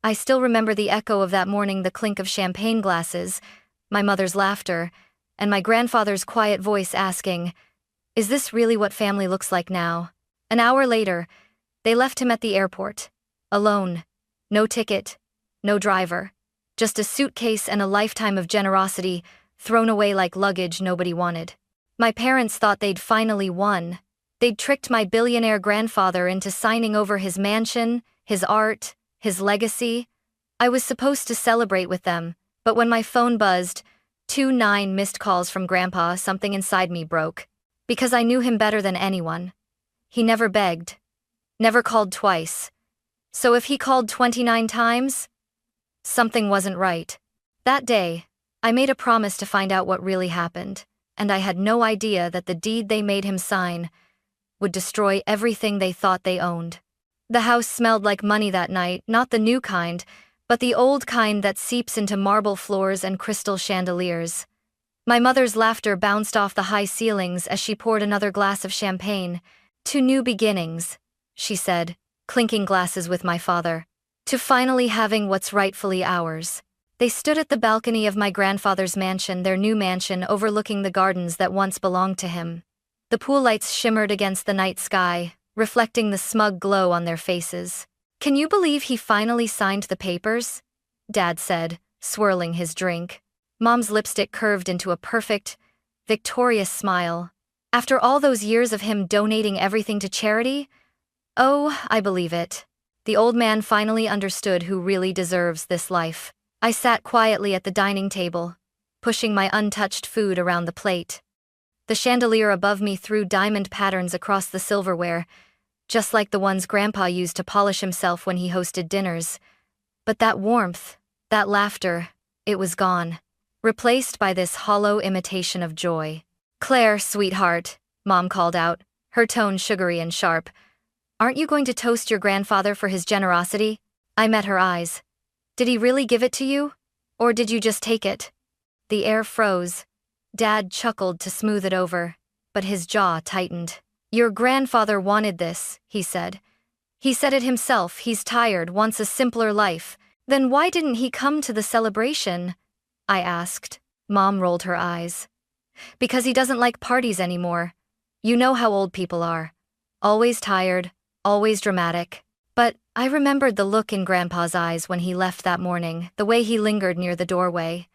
I still remember the echo of that morning, the clink of champagne glasses, my mother's laughter, and my grandfather's quiet voice asking, "Is this really what family looks like now?" An hour later, they left him at the airport. Alone. No ticket. No driver. Just a suitcase and a lifetime of generosity thrown away like luggage nobody wanted. My parents thought they'd finally won. They'd tricked my billionaire grandfather into signing over his mansion, his art, his legacy. I was supposed to celebrate with them, but when my phone buzzed, 29 missed calls from Grandpa, something inside me broke. Because I knew him better than anyone. He never begged. Never called twice. So if he called 29 times, something wasn't right. That day, I made a promise to find out what really happened, and I had no idea that the deed they made him sign would destroy everything they thought they owned. The house smelled like money that night, not the new kind, but the old kind that seeps into marble floors and crystal chandeliers. My mother's laughter bounced off the high ceilings as she poured another glass of champagne. "To new beginnings," she said, clinking glasses with my father. "To finally having what's rightfully ours." They stood at the balcony of my grandfather's mansion, their new mansion overlooking the gardens that once belonged to him. The pool lights shimmered against the night sky, reflecting the smug glow on their faces. "Can you believe he finally signed the papers?" Dad said, swirling his drink. Mom's lipstick curved into a perfect, victorious smile. "After all those years of him donating everything to charity? Oh, I believe it." The old man finally understood who really deserves this life. I sat quietly at the dining table, pushing my untouched food around the plate. The chandelier above me threw diamond patterns across the silverware, just like the ones Grandpa used to polish himself when he hosted dinners. But that warmth, that laughter, it was gone, replaced by this hollow imitation of joy. "Claire, sweetheart," Mom called out, her tone sugary and sharp. "Aren't you going to toast your grandfather for his generosity?" I met her eyes. "Did he really give it to you? Or did you just take it?" The air froze. Dad chuckled to smooth it over, but his jaw tightened. "Your grandfather wanted this," he said. "He said it himself, he's tired, wants a simpler life." "Then why didn't he come to the celebration?" I asked. Mom rolled her eyes. "Because he doesn't like parties anymore. You know how old people are. Always tired, always dramatic." But I remembered the look in Grandpa's eyes when he left that morning, the way he lingered near the doorway,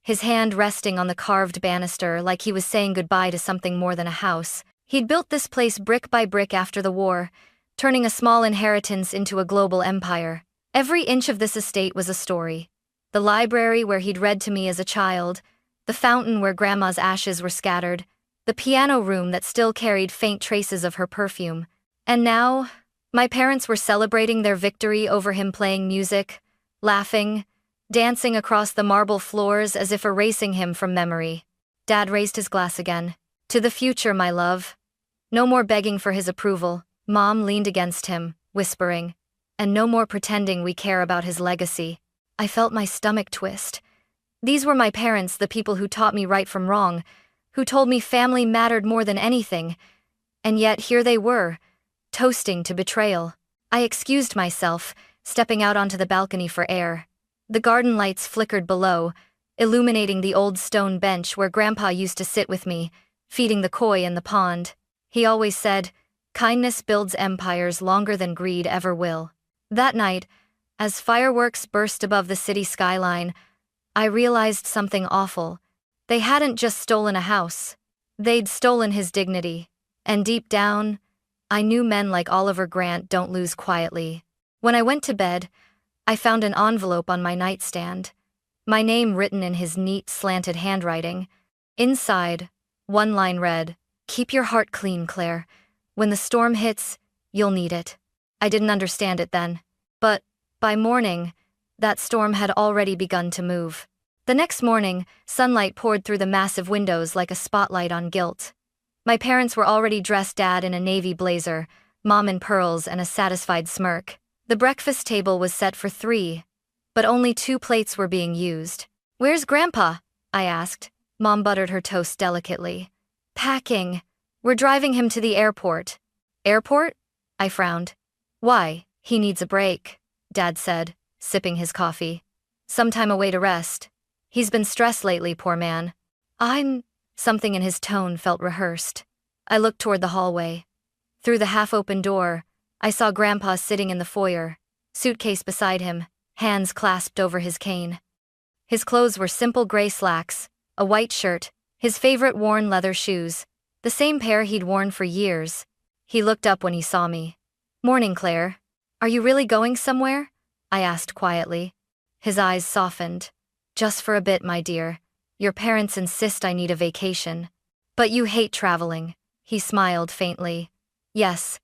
his hand resting on the carved banister like he was saying goodbye to something more than a house. He'd built this place brick by brick after the war, turning a small inheritance into a global empire. Every inch of this estate was a story. The library where he'd read to me as a child, the fountain where Grandma's ashes were scattered, the piano room that still carried faint traces of her perfume. And now, my parents were celebrating their victory over him, playing music, laughing, dancing across the marble floors as if erasing him from memory. Dad raised his glass again. "To the future, my love. No more begging for his approval." Mom leaned against him, whispering, "And no more pretending we care about his legacy." I felt my stomach twist. These were my parents, the people who taught me right from wrong, who told me family mattered more than anything. And yet here they were, toasting to betrayal. I excused myself, stepping out onto the balcony for air. The garden lights flickered below, illuminating the old stone bench where Grandpa used to sit with me, feeding the koi in the pond. He always said, "Kindness builds empires longer than greed ever will." That night, as fireworks burst above the city skyline, I realized something awful. They hadn't just stolen a house. They'd stolen his dignity. And deep down, I knew men like Oliver Grant don't lose quietly. When I went to bed, I found an envelope on my nightstand, my name written in his neat, slanted handwriting. Inside, one line read, "Keep your heart clean, Claire. When the storm hits, you'll need it." I didn't understand it then. But, by morning, that storm had already begun to move. The next morning, sunlight poured through the massive windows like a spotlight on guilt. My parents were already dressed, Dad in a navy blazer, Mom in pearls and a satisfied smirk. The breakfast table was set for 3, but only 2 plates were being used. "Where's Grandpa?" I asked. Mom buttered her toast delicately. "Packing. We're driving him to the airport." "Airport?" I frowned. "Why, he needs a break," Dad said, sipping his coffee. "Some time away to rest. He's been stressed lately, poor man." Something in his tone felt rehearsed. I looked toward the hallway. Through the half-open door, I saw Grandpa sitting in the foyer, suitcase beside him, hands clasped over his cane. His clothes were simple gray slacks, a white shirt, his favorite worn leather shoes, the same pair he'd worn for years. He looked up when he saw me. "Morning, Claire. Are you really going somewhere?" I asked quietly. His eyes softened. "Just for a bit, my dear. Your parents insist I need a vacation." "But you hate traveling." He smiled faintly. "Yes.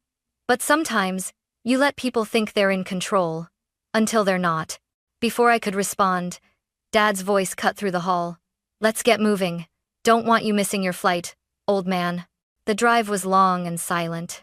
But sometimes, you let people think they're in control. Until they're not." Before I could respond, Dad's voice cut through the hall. "Let's get moving. Don't want you missing your flight, old man." The drive was long and silent.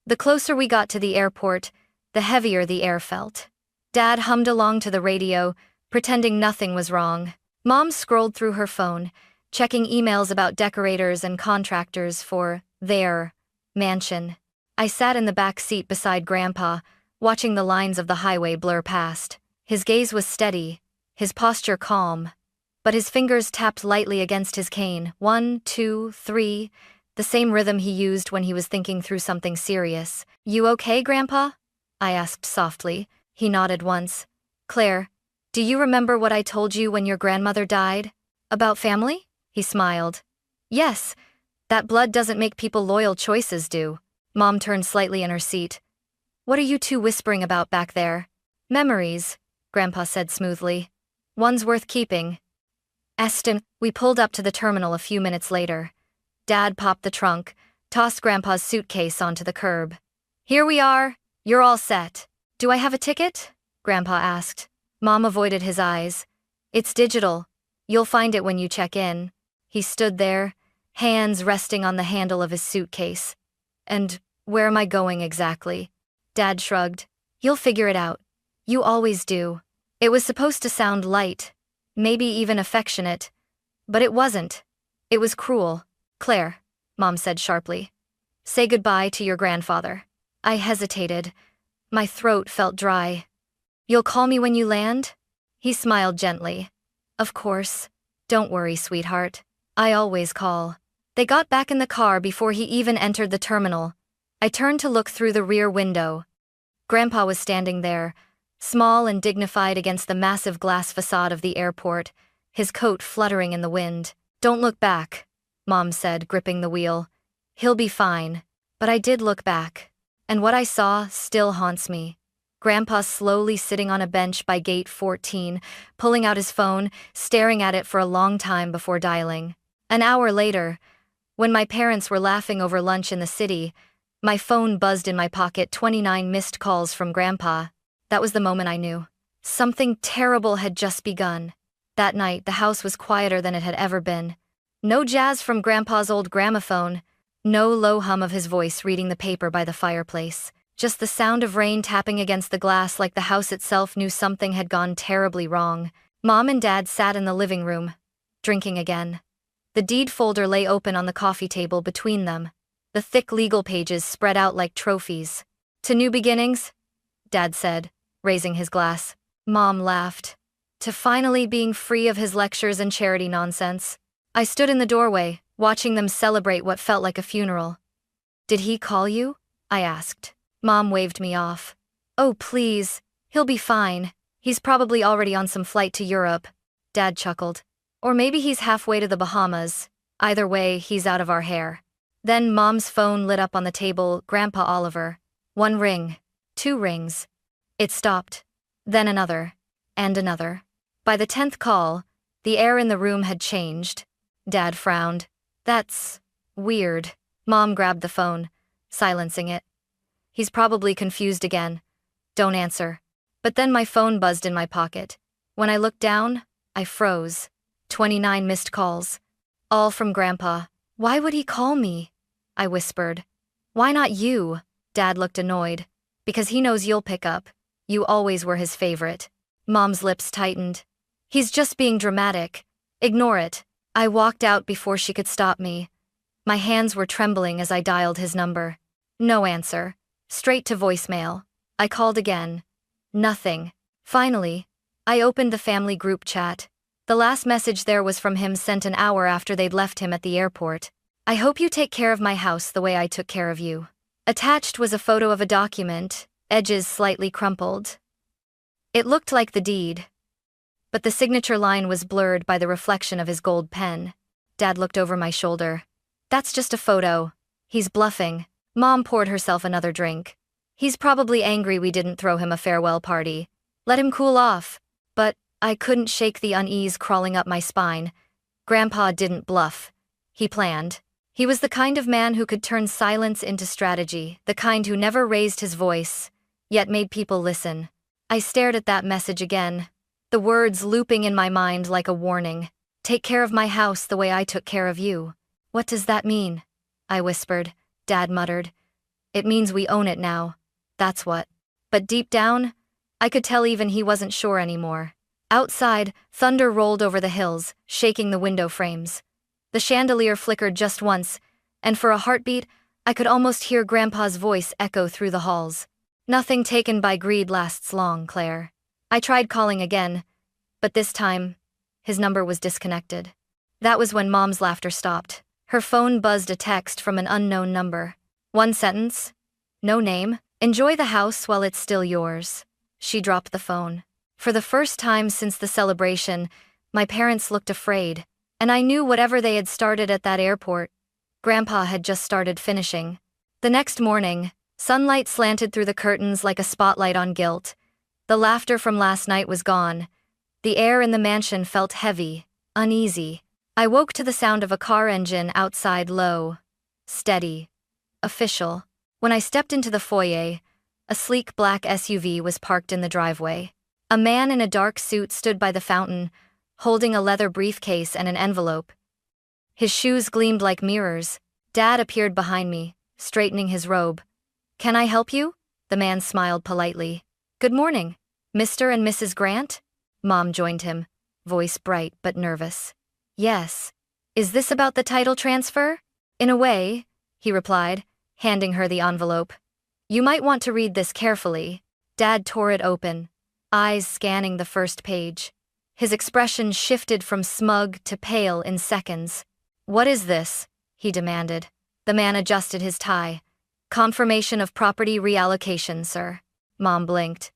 The closer we got to the airport, the heavier the air felt. Dad hummed along to the radio, pretending nothing was wrong. Mom scrolled through her phone, checking emails about decorators and contractors for their mansion. I sat in the back seat beside Grandpa, watching the lines of the highway blur past. His gaze was steady, his posture calm, but his fingers tapped lightly against his cane. 1, 2, 3, the same rhythm he used when he was thinking through something serious. "You okay, Grandpa?" I asked softly. He nodded once. "Claire, do you remember what I told you when your grandmother died? About family?" He smiled. "Yes, that blood doesn't make people loyal, choices do." Mom turned slightly in her seat. "What are you two whispering about back there?" "Memories," Grandpa said smoothly. "One's worth keeping." We pulled up to the terminal a few minutes later. Dad popped the trunk, tossed Grandpa's suitcase onto the curb. "Here we are. You're all set." "Do I have a ticket?" Grandpa asked. Mom avoided his eyes. "It's digital. You'll find it when you check in." He stood there, hands resting on the handle of his suitcase. "And where am I going exactly?" Dad shrugged. "You'll figure it out. You always do." It was supposed to sound light, maybe even affectionate, but it wasn't. It was cruel. "Claire," Mom said sharply, "say goodbye to your grandfather." I hesitated. My throat felt dry. "You'll call me when you land?" He smiled gently. "Of course. Don't worry, sweetheart. I always call." They got back in the car before he even entered the terminal. I turned to look through the rear window. Grandpa was standing there, small and dignified against the massive glass facade of the airport, his coat fluttering in the wind. "Don't look back," Mom said, gripping the wheel. "He'll be fine." But I did look back, and what I saw still haunts me. Grandpa slowly sitting on a bench by gate 14, pulling out his phone, staring at it for a long time before dialing. An hour later, when my parents were laughing over lunch in the city, my phone buzzed in my pocket. 29 missed calls from Grandpa. That was the moment I knew. Something terrible had just begun. That night, the house was quieter than it had ever been. No jazz from Grandpa's old gramophone, no low hum of his voice reading the paper by the fireplace. Just the sound of rain tapping against the glass, like the house itself knew something had gone terribly wrong. Mom and Dad sat in the living room, drinking again. The deed folder lay open on the coffee table between them, the thick legal pages spread out like trophies. "To new beginnings?" Dad said, raising his glass. Mom laughed. "To finally being free of his lectures and charity nonsense." I stood in the doorway, watching them celebrate what felt like a funeral. "Did he call you?" I asked. Mom waved me off. "Oh, please. He'll be fine. He's probably already on some flight to Europe." Dad chuckled. "Or maybe he's halfway to the Bahamas. Either way, he's out of our hair." Then Mom's phone lit up on the table. "Grandpa Oliver." 1 ring. 2 rings. It stopped. Then another. And another. By the 10th call, the air in the room had changed. Dad frowned. "That's weird." Mom grabbed the phone, silencing it. "He's probably confused again. Don't answer." But then my phone buzzed in my pocket. When I looked down, I froze. 29 missed calls. All from Grandpa. "Why would he call me?" I whispered. "Why not you?" Dad looked annoyed. "Because he knows you'll pick up. You always were his favorite." Mom's lips tightened. "He's just being dramatic. Ignore it." I walked out before she could stop me. My hands were trembling as I dialed his number. No answer. Straight to voicemail. I called again. Nothing. Finally, I opened the family group chat. The last message there was from him, sent an hour after they'd left him at the airport. I hope you take care of my house the way I took care of you. Attached was a photo of a document, edges slightly crumpled. It looked like the deed, but the signature line was blurred by the reflection of his gold pen. Dad looked over my shoulder. That's just a photo. He's bluffing. Mom poured herself another drink. He's probably angry we didn't throw him a farewell party. Let him cool off. But I couldn't shake the unease crawling up my spine. Grandpa didn't bluff. He planned. He was the kind of man who could turn silence into strategy, the kind who never raised his voice, yet made people listen. I stared at that message again, the words looping in my mind like a warning. Take care of my house the way I took care of you. What does that mean? I whispered. Dad muttered. It means we own it now. That's what. But deep down, I could tell even he wasn't sure anymore. Outside, thunder rolled over the hills, shaking the window frames. The chandelier flickered just once, and for a heartbeat, I could almost hear Grandpa's voice echo through the halls. Nothing taken by greed lasts long, Claire. I tried calling again, but this time, his number was disconnected. That was when Mom's laughter stopped. Her phone buzzed a text from an unknown number. One sentence. No name. Enjoy the house while it's still yours. She dropped the phone. For the first time since the celebration, my parents looked afraid, and I knew whatever they had started at that airport, Grandpa had just started finishing. The next morning, sunlight slanted through the curtains like a spotlight on guilt. The laughter from last night was gone. The air in the mansion felt heavy, uneasy. I woke to the sound of a car engine outside, low, steady, official. When I stepped into the foyer, a sleek black SUV was parked in the driveway. A man in a dark suit stood by the fountain, holding a leather briefcase and an envelope. His shoes gleamed like mirrors. Dad appeared behind me, straightening his robe. Can I help you? The man smiled politely. Good morning, Mr. and Mrs. Grant? Mom joined him, voice bright but nervous. Yes. Is this about the title transfer? In a way, he replied, handing her the envelope. You might want to read this carefully. Dad tore it open, eyes scanning the first page. His expression shifted from smug to pale in seconds. What is this? He demanded. The man adjusted his tie. Confirmation of property reallocation, sir. Mom blinked.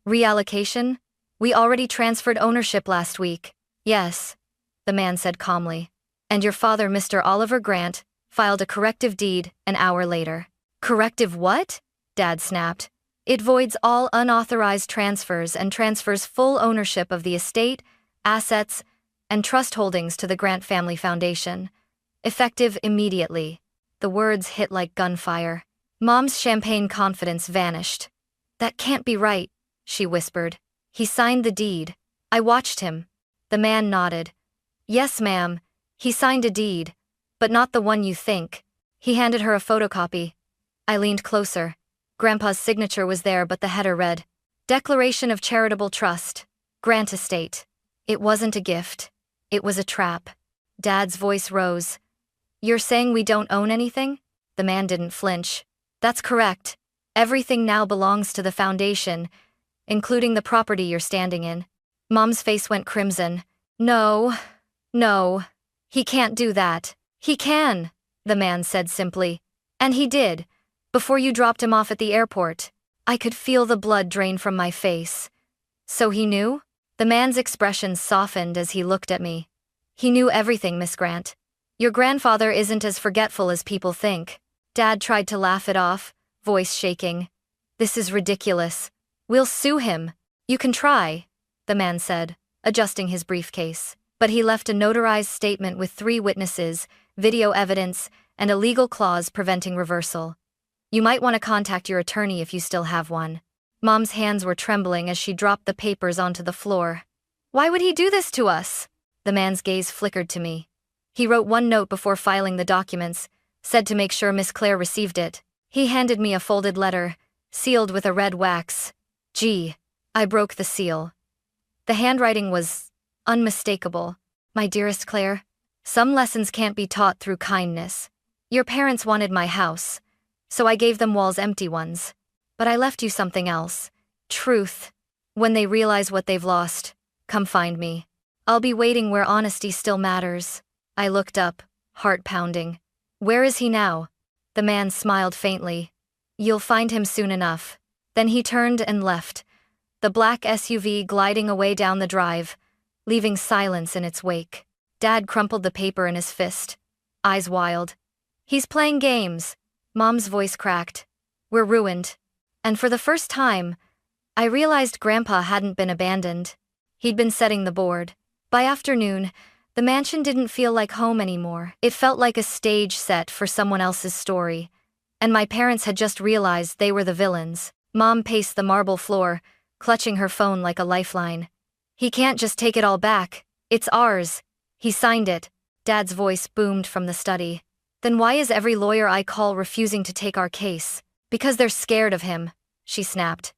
Reallocation? We already transferred ownership last week. Yes, the man said calmly. And your father, Mr. Oliver Grant, filed a corrective deed an hour later. Corrective what? Dad snapped. It voids all unauthorized transfers and transfers full ownership of the estate, assets, and trust holdings to the Grant Family Foundation. Effective immediately. The words hit like gunfire. Mom's champagne confidence vanished. That can't be right, she whispered. He signed the deed. I watched him. The man nodded. Yes, ma'am. He signed a deed, but not the one you think. He handed her a photocopy. I leaned closer. Grandpa's signature was there, but the header read, Declaration of Charitable Trust, Grant Estate. It wasn't a gift. It was a trap. Dad's voice rose. You're saying we don't own anything? The man didn't flinch. That's correct. Everything now belongs to the foundation, including the property you're standing in. Mom's face went crimson. No. He can't do that. He can, the man said simply. And he did. Before you dropped him off at the airport, I could feel the blood drain from my face. So he knew? The man's expression softened as he looked at me. He knew everything, Miss Grant. Your grandfather isn't as forgetful as people think. Dad tried to laugh it off, voice shaking. This is ridiculous. We'll sue him. You can try, the man said, adjusting his briefcase. But he left a notarized statement with 3 witnesses, video evidence, and a legal clause preventing reversal. You might want to contact your attorney if you still have one. Mom's hands were trembling as she dropped the papers onto the floor. Why would he do this to us? The man's gaze flickered to me. He wrote one note before filing the documents, said to make sure Miss Claire received it. He handed me a folded letter, sealed with a red wax. Gee, I broke the seal. The handwriting was unmistakable. My dearest Claire, some lessons can't be taught through kindness. Your parents wanted my house, so I gave them Wall's empty ones. But I left you something else. Truth. When they realize what they've lost, come find me. I'll be waiting where honesty still matters. I looked up, heart pounding. Where is he now? The man smiled faintly. You'll find him soon enough. Then he turned and left, the black SUV gliding away down the drive, leaving silence in its wake. Dad crumpled the paper in his fist, eyes wild. He's playing games. Mom's voice cracked. We're ruined. And for the first time, I realized Grandpa hadn't been abandoned. He'd been setting the board. By afternoon, the mansion didn't feel like home anymore. It felt like a stage set for someone else's story. And my parents had just realized they were the villains. Mom paced the marble floor, clutching her phone like a lifeline. He can't just take it all back. It's ours. He signed it. Dad's voice boomed from the study. Then why is every lawyer I call refusing to take our case? Because they're scared of him, she snapped.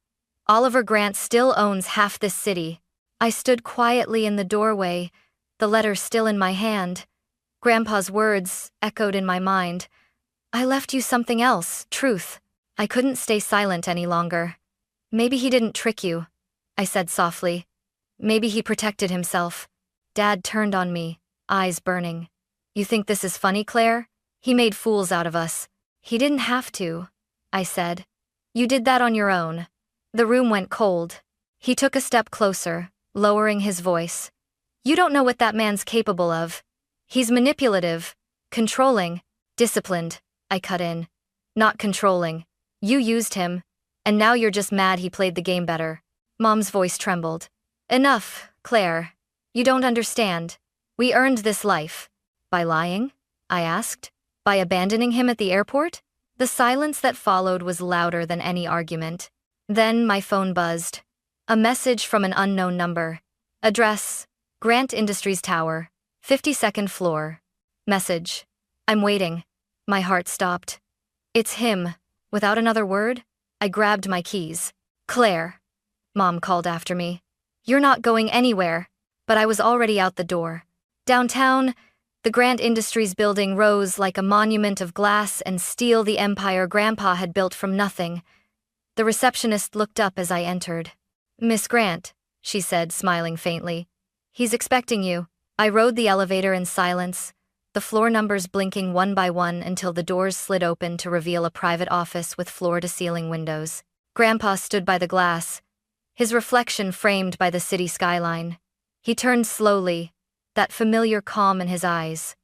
Oliver Grant still owns half this city. I stood quietly in the doorway, the letter still in my hand. Grandpa's words echoed in my mind. I left you something else, truth. I couldn't stay silent any longer. Maybe he didn't trick you, I said softly. Maybe he protected himself. Dad turned on me, eyes burning. You think this is funny, Claire? He made fools out of us. He didn't have to, I said. You did that on your own. The room went cold. He took a step closer, lowering his voice. You don't know what that man's capable of. He's manipulative, controlling, disciplined, I cut in. Not controlling. You used him, and now you're just mad he played the game better. Mom's voice trembled. Enough, Claire. You don't understand. We earned this life. By lying? I asked. By abandoning him at the airport? The silence that followed was louder than any argument. Then my phone buzzed. A message from an unknown number. Address, Grant Industries Tower, 52nd floor. Message. I'm waiting. My heart stopped. It's him. Without another word, I grabbed my keys. Claire. Mom called after me. You're not going anywhere. But I was already out the door. Downtown, the Grant Industries building rose like a monument of glass and steel, the empire Grandpa had built from nothing. The receptionist looked up as I entered. Miss Grant, she said, smiling faintly. He's expecting you. I rode the elevator in silence, the floor numbers blinking one by one until the doors slid open to reveal a private office with floor-to-ceiling windows. Grandpa stood by the glass, his reflection framed by the city skyline. He turned slowly, that familiar calm in his eyes.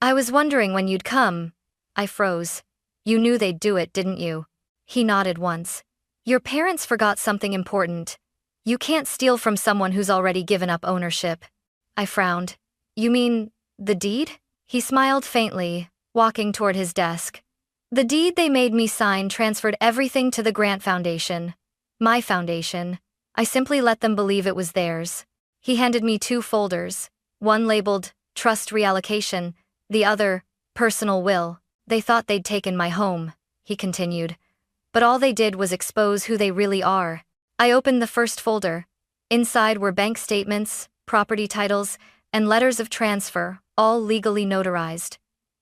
I was wondering when you'd come. I froze. You knew they'd do it, didn't you? He nodded once. Your parents forgot something important. You can't steal from someone who's already given up ownership. I frowned. You mean, the deed? He smiled faintly, walking toward his desk. The deed they made me sign transferred everything to the Grant Foundation. My foundation. I simply let them believe it was theirs. He handed me 2 folders, one labeled, Trust Reallocation, the other, Personal Will. They thought they'd taken my home, he continued. But all they did was expose who they really are. I opened the first folder. Inside were bank statements, property titles, and letters of transfer, all legally notarized.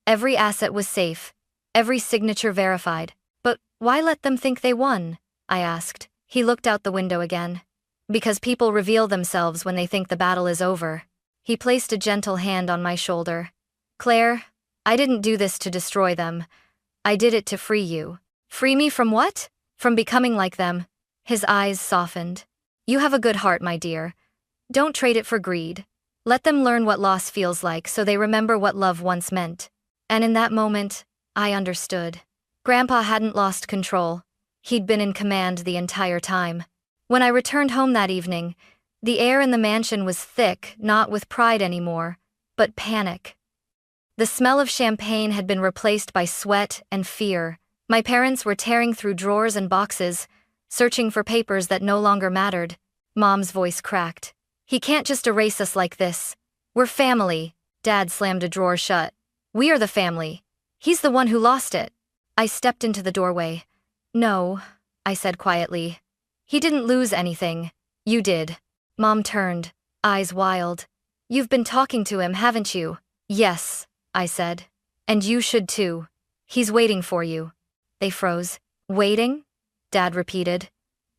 Every asset was safe, every signature verified. But why let them think they won? I asked. He looked out the window again. Because people reveal themselves when they think the battle is over. He placed a gentle hand on my shoulder. Claire, I didn't do this to destroy them. I did it to free you. Free me from what? From becoming like them. His eyes softened. You have a good heart, my dear. Don't trade it for greed. Let them learn what loss feels like so they remember what love once meant. And in that moment, I understood. Grandpa hadn't lost control. He'd been in command the entire time. When I returned home that evening, the air in the mansion was thick, not with pride anymore, but panic. The smell of champagne had been replaced by sweat and fear. My parents were tearing through drawers and boxes, searching for papers that no longer mattered. Mom's voice cracked. He can't just erase us like this. We're family. Dad slammed a drawer shut. We are the family. He's the one who lost it. I stepped into the doorway. No, I said quietly. He didn't lose anything. You did. Mom turned, eyes wild. You've been talking to him, haven't you? Yes, I said. And you should too. He's waiting for you. They froze. Waiting? Dad repeated.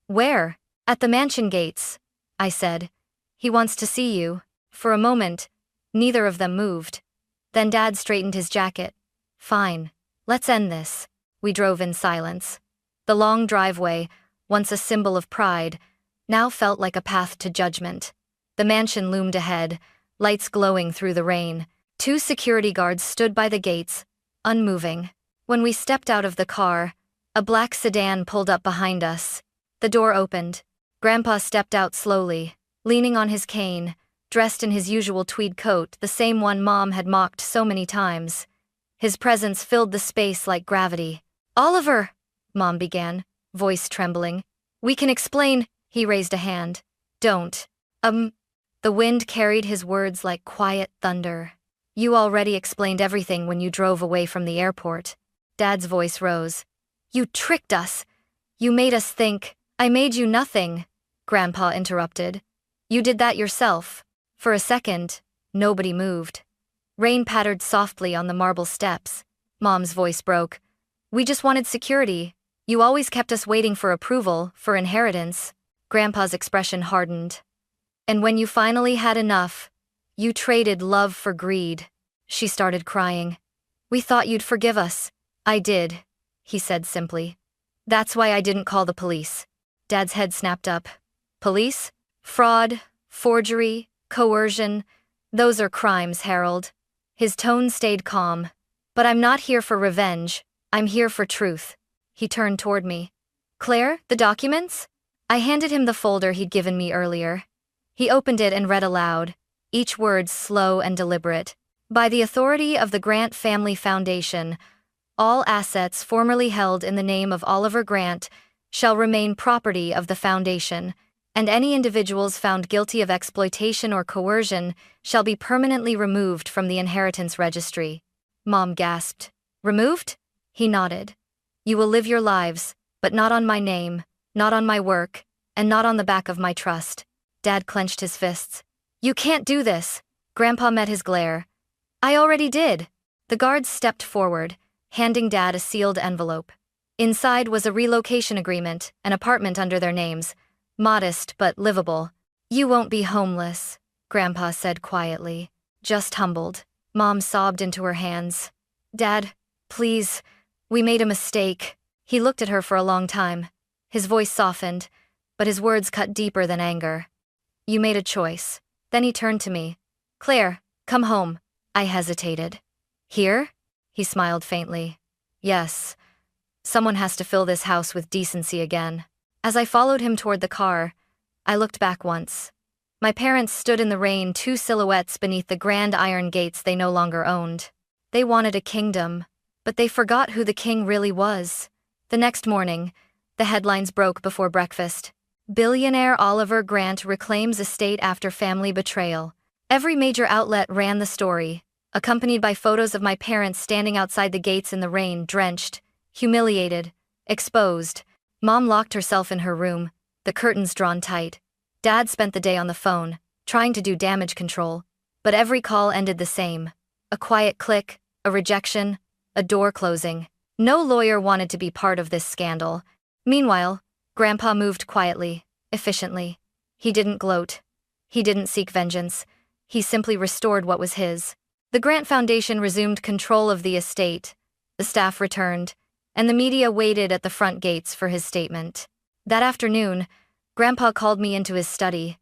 Where? At the mansion gates, I said. He wants to see you. For a moment, neither of them moved. Then Dad straightened his jacket. Fine. Let's end this. We drove in silence. The long driveway, once a symbol of pride, now felt like a path to judgment. The mansion loomed ahead, lights glowing through the rain. 2 security guards stood by the gates, unmoving. When we stepped out of the car, a black sedan pulled up behind us. The door opened. Grandpa stepped out slowly, leaning on his cane, dressed in his usual tweed coat, the same one Mom had mocked so many times. His presence filled the space like gravity. "Oliver," Mom began, voice trembling. "We can explain," he raised a hand. "Don't. The wind carried his words like quiet thunder. "You already explained everything when you drove away from the airport." Dad's voice rose. "You tricked us. You made us think." "I made you nothing," Grandpa interrupted. "You did that yourself." For a second, nobody moved. Rain pattered softly on the marble steps. Mom's voice broke. "We just wanted security. You always kept us waiting for approval, for inheritance." Grandpa's expression hardened. "And when you finally had enough, you traded love for greed." She started crying. "We thought you'd forgive us." "I did," he said simply. "That's why I didn't call the police." Dad's head snapped up. "Police? Fraud, forgery, coercion. Those are crimes, Harold." His tone stayed calm. "But I'm not here for revenge. I'm here for truth." He turned toward me. "Claire, the documents?" I handed him the folder he'd given me earlier. He opened it and read aloud, each word slow and deliberate. "By the authority of the Grant Family Foundation, all assets formerly held in the name of Oliver Grant shall remain property of the Foundation, and any individuals found guilty of exploitation or coercion shall be permanently removed from the inheritance registry." Mom gasped. "Removed?" He nodded. "You will live your lives, but not on my name, not on my work, and not on the back of my trust." Dad clenched his fists. "You can't do this." Grandpa met his glare. "I already did." The guards stepped forward, handing Dad a sealed envelope. Inside was a relocation agreement, an apartment under their names, modest but livable. "You won't be homeless," Grandpa said quietly, "just humbled." Mom sobbed into her hands. "Dad, please, we made a mistake." He looked at her for a long time. His voice softened, but his words cut deeper than anger. "You made a choice." Then he turned to me. "Claire, come home." I hesitated. "Here?" He smiled faintly. "Yes. Someone has to fill this house with decency again." As I followed him toward the car, I looked back once. My parents stood in the rain, 2 silhouettes beneath the grand iron gates they no longer owned. They wanted a kingdom, but they forgot who the king really was. The next morning, the headlines broke before breakfast. "Billionaire Oliver Grant reclaims estate after family betrayal." Every major outlet ran the story, accompanied by photos of my parents standing outside the gates in the rain, drenched, humiliated, exposed. Mom locked herself in her room, the curtains drawn tight. Dad spent the day on the phone, trying to do damage control, but every call ended the same. A quiet click, a rejection, a door closing. No lawyer wanted to be part of this scandal. Meanwhile, Grandpa moved quietly, efficiently. He didn't gloat. He didn't seek vengeance. He simply restored what was his. The Grant Foundation resumed control of the estate. The staff returned, and the media waited at the front gates for his statement. That afternoon, Grandpa called me into his study,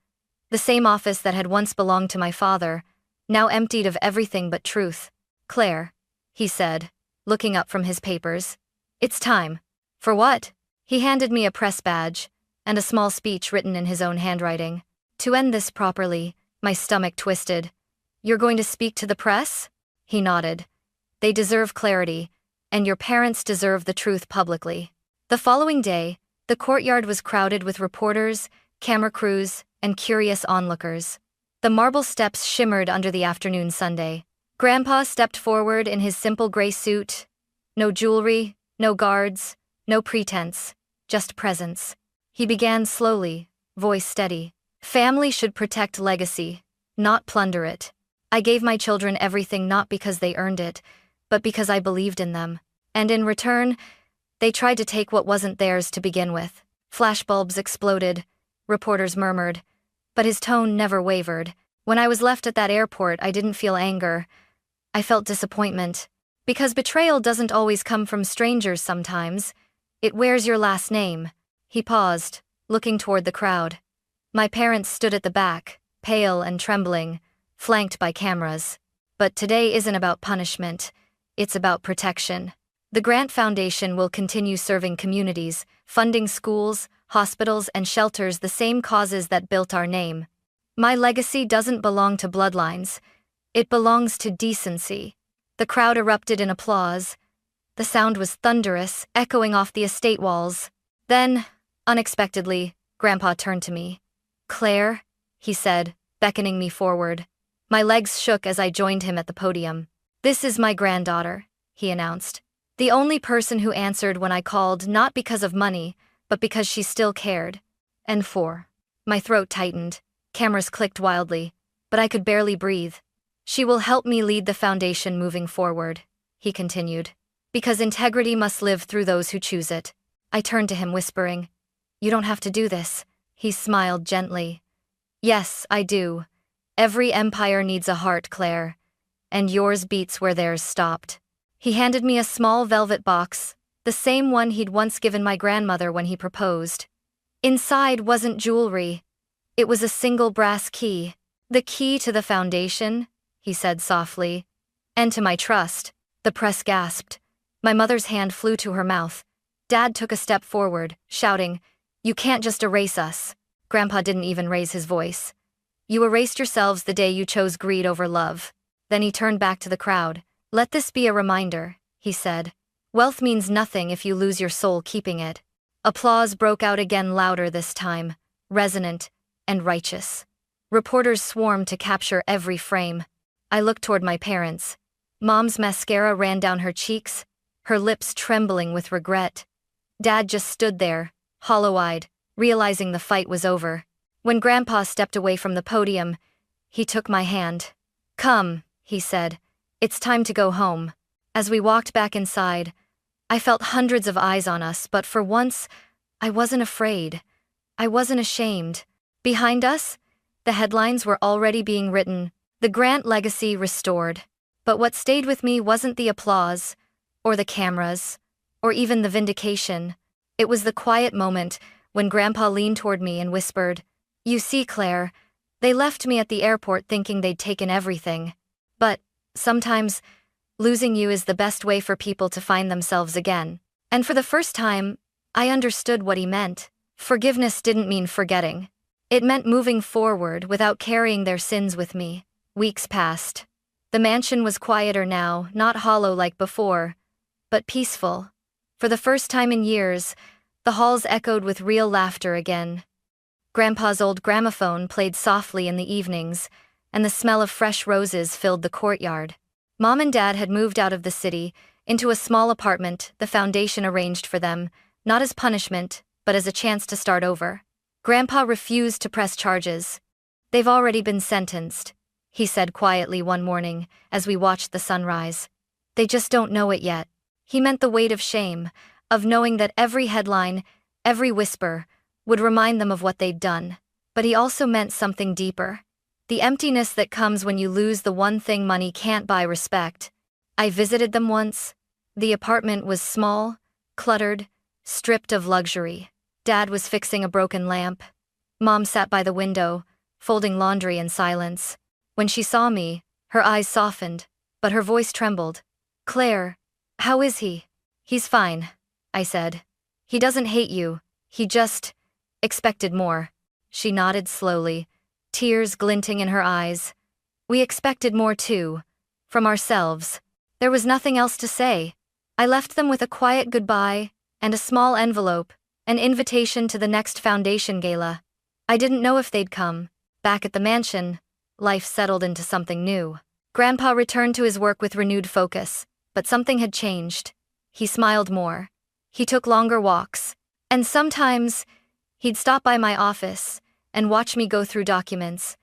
the same office that had once belonged to my father, now emptied of everything but truth. "Claire," he said, looking up from his papers. "It's time." "For what?" He handed me a press badge and a small speech written in his own handwriting. "To end this properly." My stomach twisted. "You're going to speak to the press?" He nodded. "They deserve clarity, and your parents deserve the truth publicly." The following day, the courtyard was crowded with reporters, camera crews, and curious onlookers. The marble steps shimmered under the afternoon sunday. Grandpa stepped forward in his simple gray suit. No jewelry, no guards, no pretense, just presence. He began slowly, voice steady. "Family should protect legacy, not plunder it. I gave my children everything not because they earned it, but because I believed in them. And in return, they tried to take what wasn't theirs to begin with." Flashbulbs exploded. Reporters murmured. but his tone never wavered. When I was left at that airport, I didn't feel anger. I felt disappointment. Because betrayal doesn't always come from strangers sometimes. It wears your last name. He paused, looking toward the crowd. My parents stood at the back, pale and trembling, flanked by cameras. But today isn't about punishment. It's about protection. The Grant Foundation will continue serving communities, funding schools, hospitals, and shelters, the same causes that built our name. My legacy doesn't belong to bloodlines. It belongs to decency. The crowd erupted in applause. The sound was thunderous, echoing off the estate walls. Then, unexpectedly, Grandpa turned to me. "Claire," he said, beckoning me forward. My legs shook as I joined him at the podium. "This is my granddaughter," he announced. The only person who answered when I called, not because of money, but because she still cared. And for. My throat tightened. Cameras clicked wildly, but I could barely breathe. "She will help me lead the foundation moving forward," he continued. "Because integrity must live through those who choose it." I turned to him, whispering, "You don't have to do this." He smiled gently. "Yes, I do. Every empire needs a heart, Claire. And yours beats where theirs stopped." He handed me a small velvet box, the same one he'd once given my grandmother when he proposed. Inside wasn't jewelry. It was a single brass key. "The key to the foundation," he said softly. "And to my trust." The press gasped. My mother's hand flew to her mouth. Dad took a step forward, shouting, "You can't just erase us." Grandpa didn't even raise his voice. "You erased yourselves the day you chose greed over love." Then he turned back to the crowd. "Let this be a reminder," he said. "Wealth means nothing if you lose your soul keeping it." Applause broke out again, louder this time, resonant and righteous. Reporters swarmed to capture every frame. I looked toward my parents. Mom's mascara ran down her cheeks, her lips trembling with regret. Dad just stood there, hollow-eyed, realizing the fight was over. When Grandpa stepped away from the podium, he took my hand. "Come," he said. "It's time to go home." As we walked back inside, I felt hundreds of eyes on us, but for once, I wasn't afraid. I wasn't ashamed. Behind us, the headlines were already being written, "The Grant Legacy Restored." But what stayed with me wasn't the applause, or the cameras, or even the vindication. It was the quiet moment when Grandpa leaned toward me and whispered, "You see, Claire, they left me at the airport thinking they'd taken everything. But sometimes, losing you is the best way for people to find themselves again." And for the first time, I understood what he meant. Forgiveness didn't mean forgetting. It meant moving forward without carrying their sins with me. Weeks passed. The mansion was quieter now, not hollow like before, but peaceful. For the first time in years, the halls echoed with real laughter again. Grandpa's old gramophone played softly in the evenings, and the smell of fresh roses filled the courtyard. Mom and Dad had moved out of the city, into a small apartment the foundation arranged for them, not as punishment, but as a chance to start over. Grandpa refused to press charges. "They've already been sentenced," he said quietly one morning as we watched the sunrise. "They just don't know it yet." He meant the weight of shame, of knowing that every headline, every whisper, would remind them of what they'd done. But he also meant something deeper. The emptiness that comes when you lose the one thing money can't buy: respect. I visited them once. The apartment was small, cluttered, stripped of luxury. Dad was fixing a broken lamp. Mom sat by the window, folding laundry in silence. When she saw me, her eyes softened, but her voice trembled. "Claire, how is he?" "He's fine," I said. "He doesn't hate you, he just expected more." She nodded slowly, tears glinting in her eyes. "We expected more too, from ourselves." There was nothing else to say. I left them with a quiet goodbye and a small envelope, an invitation to the next foundation gala. I didn't know if they'd come. Back at the mansion, life settled into something new. Grandpa returned to his work with renewed focus, but something had changed. He smiled more. He took longer walks. And sometimes, he'd stop by my office and watch me go through documents,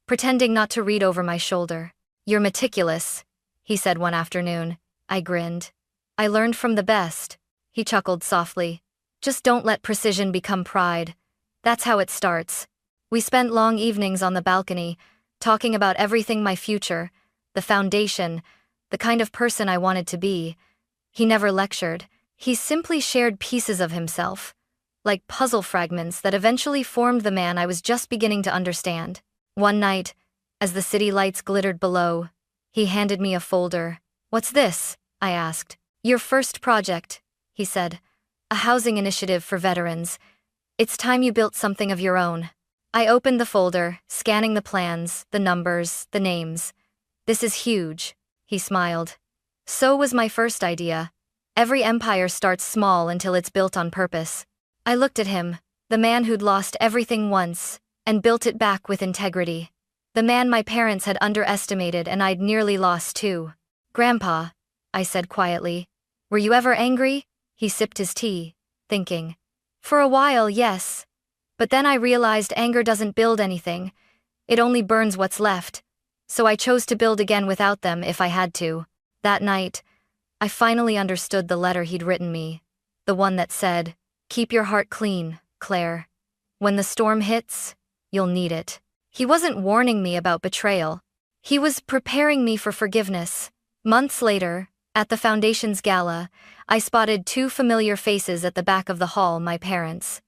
pretending not to read over my shoulder. "You're meticulous," he said one afternoon. I grinned. "I learned from the best." He chuckled softly. "Just don't let precision become pride. That's how it starts." We spent long evenings on the balcony, talking about everything: my future, the foundation, the kind of person I wanted to be. He never lectured. He simply shared pieces of himself, like puzzle fragments that eventually formed the man I was just beginning to understand. One night, as the city lights glittered below, he handed me a folder. "What's this?" I asked. "Your first project," he said. "A housing initiative for veterans. It's time you built something of your own." I opened the folder, scanning the plans, the numbers, the names. "This is huge," he smiled. "So was my first idea. Every empire starts small until it's built on purpose." I looked at him, the man who'd lost everything once, and built it back with integrity. The man my parents had underestimated and I'd nearly lost too. "Grandpa," I said quietly, "were you ever angry?" He sipped his tea, thinking. "For a while, yes. But then I realized anger doesn't build anything. It only burns what's left. So I chose to build again without them if I had to." That night, I finally understood the letter he'd written me. The one that said, "Keep your heart clean, Claire. When the storm hits, you'll need it." He wasn't warning me about betrayal. He was preparing me for forgiveness. Months later, at the Foundation's gala, I spotted two familiar faces at the back of the hall: my parents.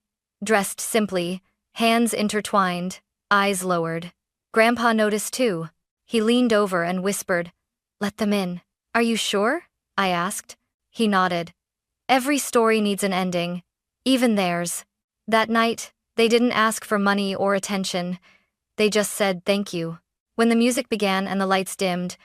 Dressed simply, hands intertwined, eyes lowered. Grandpa noticed too. He leaned over and whispered, "Let them in." "Are you sure?" I asked. He nodded. "Every story needs an ending, even theirs." That night, they didn't ask for money or attention. They just said thank you. When the music began and the lights dimmed,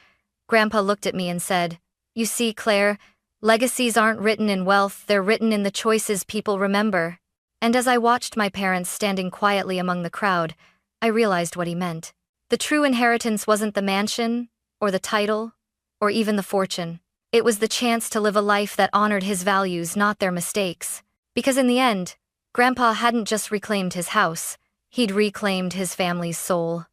Grandpa looked at me and said, "You see, Claire, legacies aren't written in wealth, they're written in the choices people remember." And as I watched my parents standing quietly among the crowd, I realized what he meant. The true inheritance wasn't the mansion, or the title, or even the fortune. It was the chance to live a life that honored his values, not their mistakes. Because in the end, Grandpa hadn't just reclaimed his house, he'd reclaimed his family's soul.